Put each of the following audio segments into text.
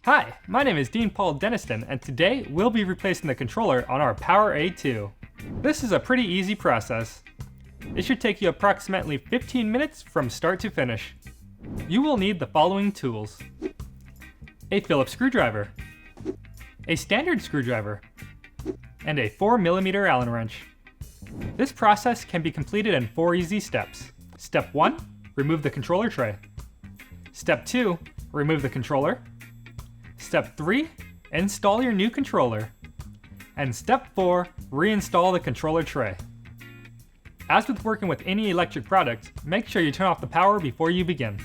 Hi, my name is Dean Paul Deniston, and today we'll be replacing the controller on our Power A2. This is a pretty easy process. It should take you approximately 15 minutes from start to finish. You will need the following tools: a Phillips screwdriver, a standard screwdriver, and a 4mm Allen wrench. This process can be completed in 4 easy steps. Step 1, remove the controller tray. Step 2, remove the controller. Step 3, install your new controller. And step 4, reinstall the controller tray. As with working with any electric product, make sure you turn off the power before you begin.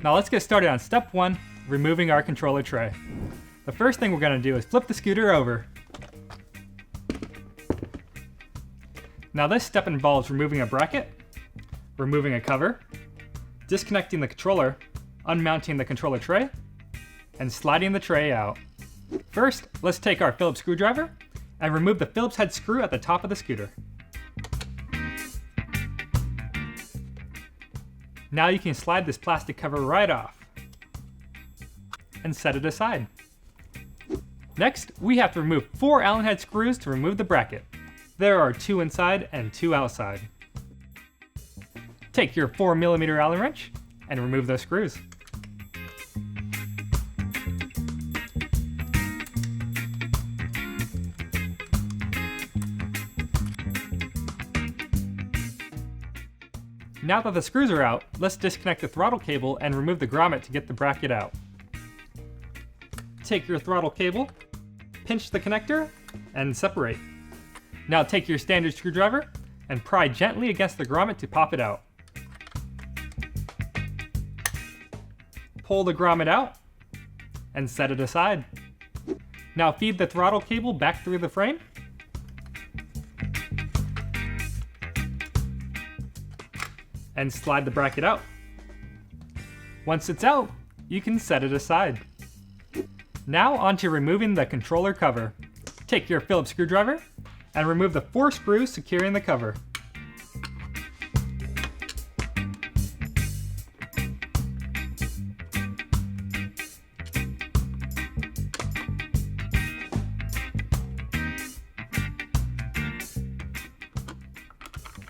Now let's get started on step 1, removing our controller tray. The first thing we're going to do is flip the scooter over. Now this step involves removing a bracket, removing a cover, disconnecting the controller, unmounting the controller tray, and sliding the tray out. First, let's take our Phillips screwdriver and remove the Phillips head screw at the top of the scooter. Now you can slide this plastic cover right off and set it aside. Next, we have to remove 4 Allen head screws to remove the bracket. There are 2 inside and 2 outside. Take your 4mm Allen wrench and remove those screws. Now that the screws are out, let's disconnect the throttle cable and remove the grommet to get the bracket out. Take your throttle cable, pinch the connector, and separate. Now take your standard screwdriver and pry gently against the grommet to pop it out. Pull the grommet out and set it aside. Now feed the throttle cable back through the frame. And slide the bracket out. Once it's out, you can set it aside. Now onto removing the controller cover. Take your Phillips screwdriver and remove the 4 screws securing the cover.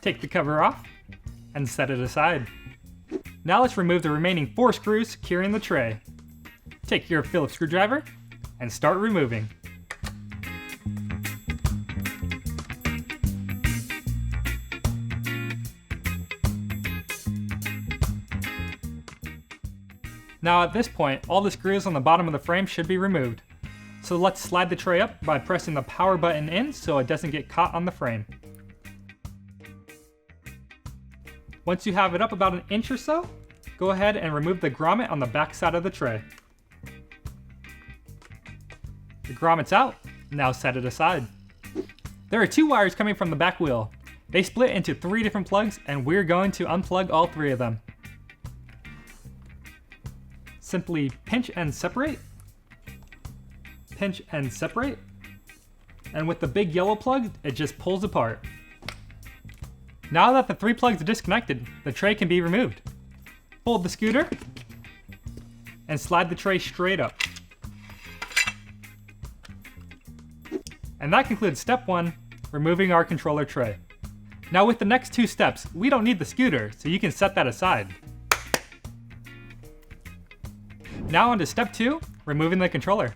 Take the cover off and set it aside. Now let's remove the remaining 4 screws securing the tray. Take your Phillips screwdriver and start removing. Now at this point, all the screws on the bottom of the frame should be removed. So let's slide the tray up by pressing the power button in so it doesn't get caught on the frame. Once you have it up about an inch or so, go ahead and remove the grommet on the back side of the tray. The grommet's out, now set it aside. There are 2 wires coming from the back wheel. They split into 3 different plugs and we're going to unplug all 3 of them. Simply pinch and separate, and with the big yellow plug, it just pulls apart. Now that the 3 plugs are disconnected, the tray can be removed. Fold the scooter and slide the tray straight up. And that concludes step 1, removing our controller tray. Now with the next 2 steps, we don't need the scooter, so you can set that aside. Now on to step 2, removing the controller.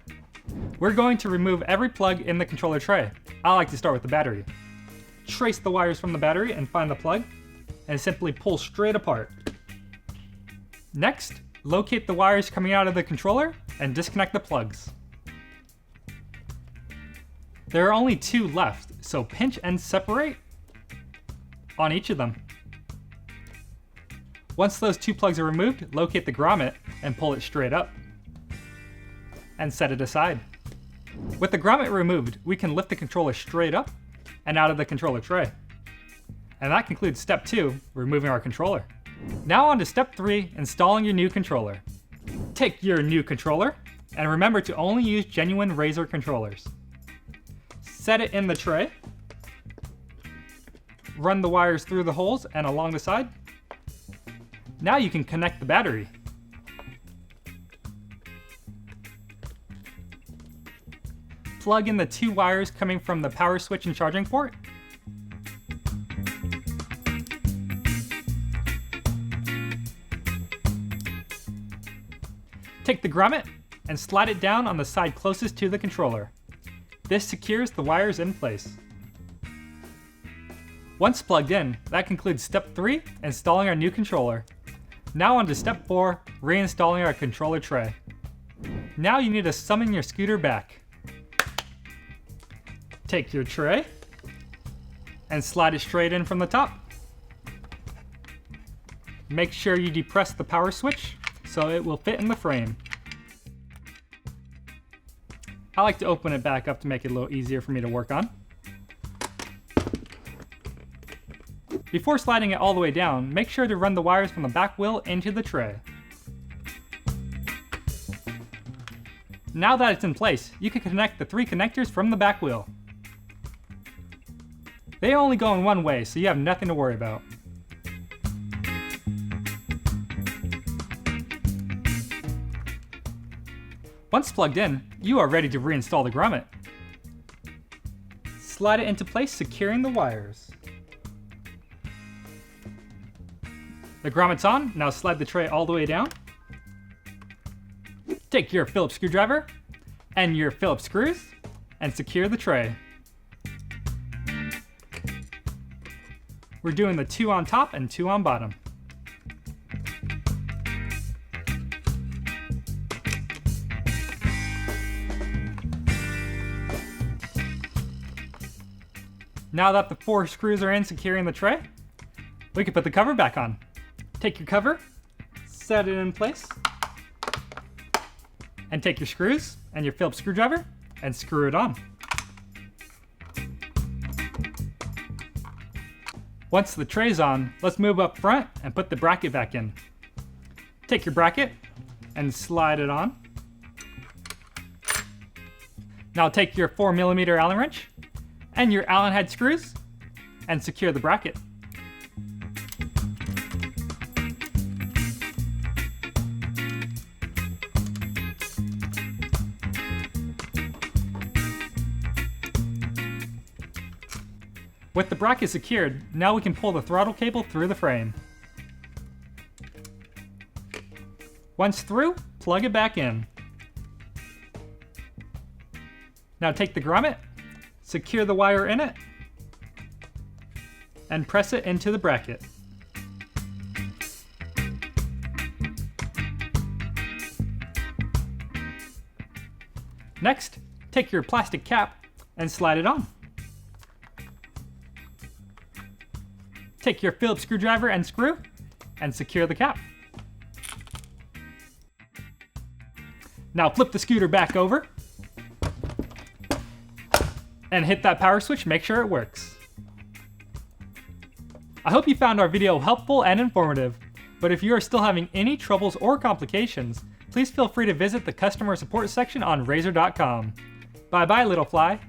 We're going to remove every plug in the controller tray. I like to start with the battery. Trace the wires from the battery and find the plug, and simply pull straight apart. Next, locate the wires coming out of the controller and disconnect the plugs. There are only 2 left, so pinch and separate on each of them. Once those 2 plugs are removed, locate the grommet and pull it straight up. And set it aside. With the grommet removed, we can lift the controller straight up and out of the controller tray. And that concludes step 2, removing our controller. Now on to step 3, installing your new controller. Take your new controller, and remember to only use genuine Razer controllers. Set it in the tray. Run the wires through the holes and along the side. Now you can connect the battery. plug in the 2 wires coming from the power switch and charging port. Take the grommet and slide it down on the side closest to the controller. This secures the wires in place. Once plugged in, that concludes step 3, installing our new controller. Now on to step 4, reinstalling our controller tray. Now you need to summon your scooter back. Take your tray and slide it straight in from the top. Make sure you depress the power switch so it will fit in the frame. I like to open it back up to make it a little easier for me to work on. Before sliding it all the way down, make sure to run the wires from the back wheel into the tray. Now that it's in place, you can connect the 3 connectors from the back wheel. They only go in one way, so you have nothing to worry about. Once plugged in, you are ready to reinstall the grommet. Slide it into place, securing the wires. The grommet's on, now slide the tray all the way down. Take your Phillips screwdriver and your Phillips screws and secure the tray. We're doing the 2 on top and 2 on bottom. Now that the 4 screws are in securing the tray, we can put the cover back on. Take your cover, set it in place, and take your screws and your Phillips screwdriver and screw it on. Once the tray's on, let's move up front and put the bracket back in. Take your bracket and slide it on. Now take your 4mm Allen wrench and your Allen head screws and secure the bracket. With the bracket secured, now we can pull the throttle cable through the frame. Once through, plug it back in. Now take the grommet, secure the wire in it, and press it into the bracket. Next, take your plastic cap and slide it on. Take your Phillips screwdriver and screw and secure the cap. Now flip the scooter back over and hit that power switch, make sure it works. I hope you found our video helpful and informative, but if you are still having any troubles or complications, please feel free to visit the customer support section on Razor.com. Bye bye, little fly.